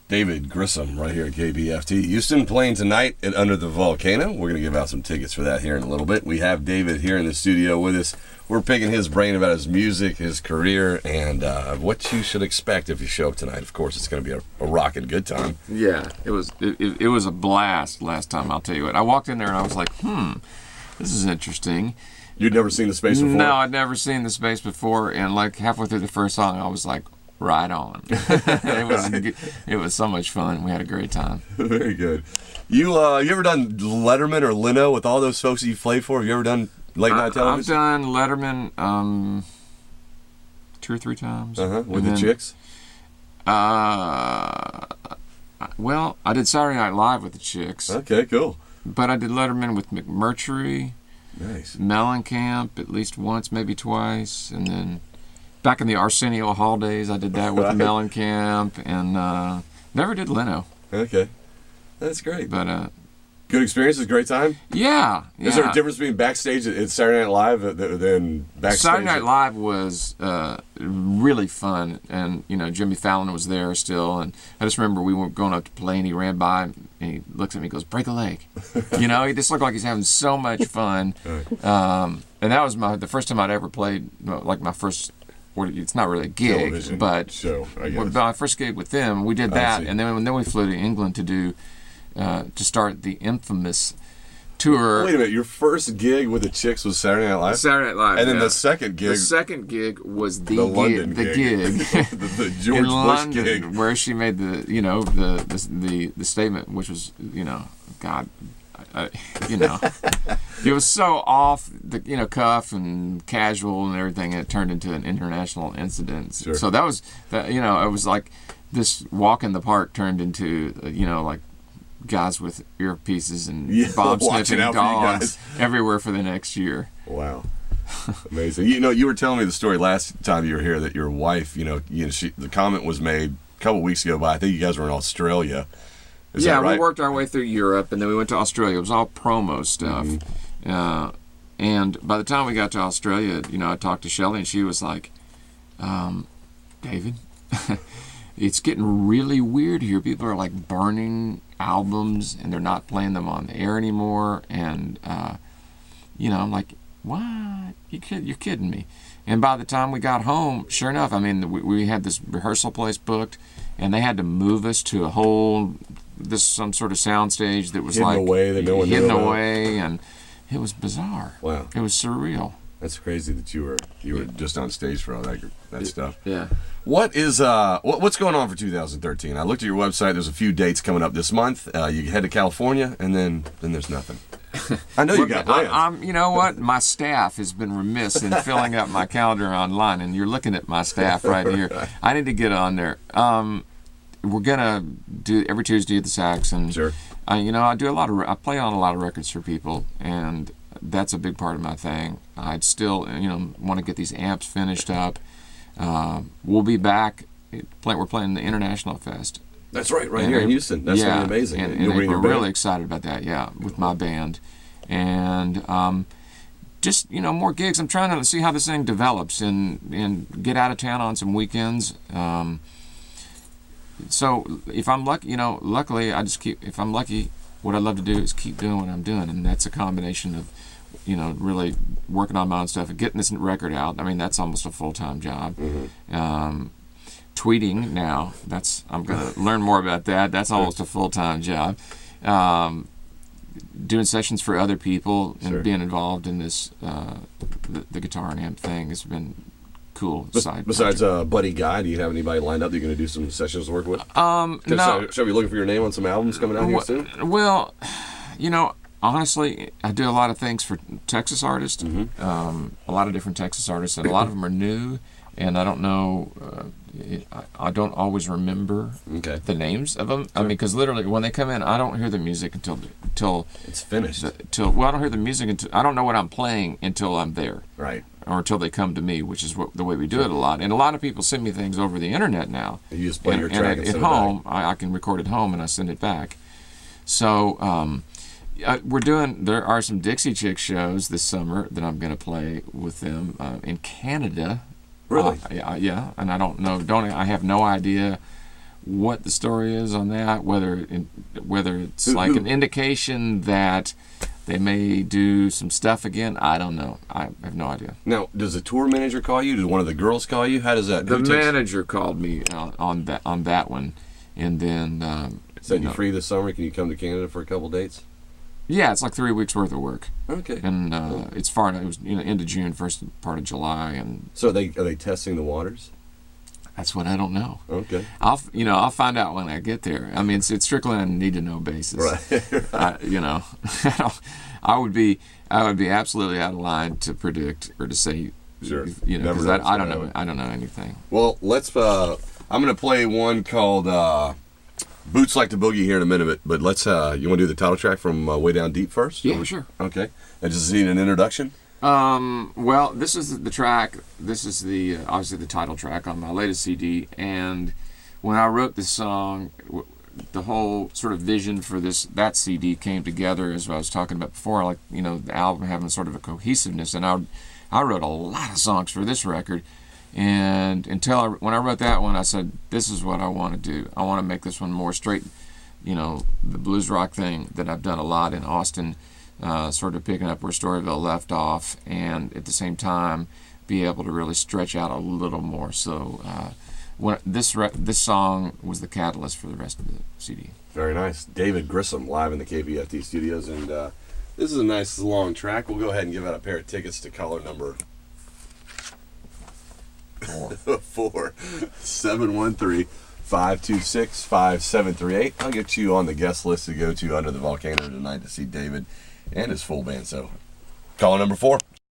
David Grissom right here at Kpft. Houston playing tonight at Under the Volcano. We're going to give out some tickets for that here in a little bit. We have David here in the studio with us. We're picking his brain about his music, his career, and what you should expect if you show up tonight. Of course, it's going to be a rocking good time. Yeah, it was a blast last time, I'll tell you what. I walked in there and I was like, this is interesting. You'd never seen the space before? No, I'd never seen the space before, and like halfway through the first song, I was like, right on. It was so much fun. We had a great time. Very good. You ever done Letterman or Leno with all those folks that you played for? Have you ever done late night television? I've done Letterman 2 or 3 times. With the chicks? Well, I did Saturday Night Live with the chicks. Okay, cool. But I did Letterman with McMurtry. Nice. Mellencamp at least once, maybe twice, and then back in the Arsenio Hall days, I did that with Mellencamp, and never did Leno. Okay, that's great. But good experience, a great time. Yeah. Is there a difference between backstage at Saturday Night Live than backstage? Saturday Night Live was really fun, and Jimmy Fallon was there still, and I just remember we were going up to play, and he ran by, and he looks at me and goes, "Break a leg." He just looked like he's having so much fun. And that was the first time I'd ever played, like my first. It's not really a gig, television but show, I guess. My first gig with them, we did that, and then we flew to England to do to start the infamous tour. Wait a minute, your first gig with the chicks was Saturday Night Live? Saturday Night Live, and then the second gig. The second gig was the London gig. the George in Bush London, gig, where she made the statement, which was God. It was so off the cuff and casual and everything, and it turned into an international incident. Sure. So that was it was like this walk in the park turned into like guys with earpieces and bomb sniffing dogs everywhere for the next year. Wow. Amazing. You were telling me the story last time you were here that your wife, the comment was made a couple weeks ago, but I think you guys were in Australia. Is that right? We worked our way through Europe, and then we went to Australia. It was all promo stuff. And by the time we got to Australia, I talked to Shelley, and she was like, David, it's getting really weird here. People are like burning albums, and they're not playing them on the air anymore. And, I'm like, what? You're kidding me. And by the time we got home, sure enough, we had this rehearsal place booked, and they had to move us to some sort of soundstage that was hidden away, and it was bizarre. Wow, it was surreal. That's crazy that you were just on stage for all that stuff. Yeah. What is what's going on for 2013? I looked at your website. There's a few dates coming up this month. You head to California, and then there's nothing. I know you got plans. You know what? My staff has been remiss in filling up my calendar online, and you're looking at my staff right here. Right. I need to get on there. We're gonna do every Tuesday at the Sax, and sure. I play on a lot of records for people, and that's a big part of my thing. I'd still want to get these amps finished up. We'll be back. We're playing the International Fest. That's right here in Houston. That's gonna be amazing. And we're really excited about that. Yeah, with my band, and just more gigs. I'm trying to see how this thing develops and get out of town on some weekends. So if I'm lucky, luckily if I'm lucky, what I'd love to do is keep doing what I'm doing, and that's a combination of, really working on my own stuff and getting this record out. That's almost a full-time job. Mm-hmm. Tweeting now, I'm going to learn more about that. That's almost a full-time job. Doing sessions for other people and being involved in this, the guitar and amp thing has been cool. Besides Buddy Guy, do you have anybody lined up that you're going to do some sessions to work with? No. Shall we be looking for your name on some albums coming out here soon? Well, honestly, I do a lot of things for Texas artists, a lot of different Texas artists, and a lot of them are new, and I don't know, I don't always remember the names of them. Sure. Because literally when they come in, I don't hear the music until it's finished. I don't hear the music until I don't know what I'm playing until I'm there. Right. Or until they come to me, which is the way we do it a lot. And a lot of people send me things over the internet now. You just play your track and at send home, it back. I can record at home and I send it back. So there are some Dixie Chick shows this summer that I'm going to play with them in Canada. Really? Yeah, and I don't know. I have no idea what the story is on that, whether it's like an indication that they may do some stuff again. I don't know. I have no idea. Now, does the tour manager call you? Does one of the girls call you? How does that? The manager called me on that one, and then said you free this summer? Can you come to Canada for a couple dates? Yeah, it's like 3 weeks worth of work. Okay. And it's far. It was end of June, first part of July, and so are they testing the waters? That's what I don't know. Okay. I'll find out when I get there. I mean, it's strictly on a need-to-know basis. Right. I would be absolutely out of line to predict or to say, sure. Because I don't know. I don't know anything. Well, let's. I'm going to play one called "Boots Like the Boogie" here in a minute, but let's. You want to do the title track from "Way Down Deep" first? Yeah, sure. Okay. And just need an introduction. Well, this is the track. This is the obviously the title track on my latest CD. And when I wrote this song, the whole sort of vision for that CD came together, as I was talking about before. Like the album having sort of a cohesiveness, and I wrote a lot of songs for this record. And when I wrote that one, I said, this is what I want to do. I want to make this one more straight, the blues rock thing that I've done a lot in Austin. Sort of picking up where Storyville left off, and at the same time be able to really stretch out a little more. So this song was the catalyst for the rest of the CD. Very nice. David Grissom live in the Kpft studios, and this is a nice long track. We'll go ahead and give out a pair of tickets to caller number 4 713-526-5738. I'll get you on the guest list to go to Under the Volcano tonight to see David and his full band. So, caller number 4.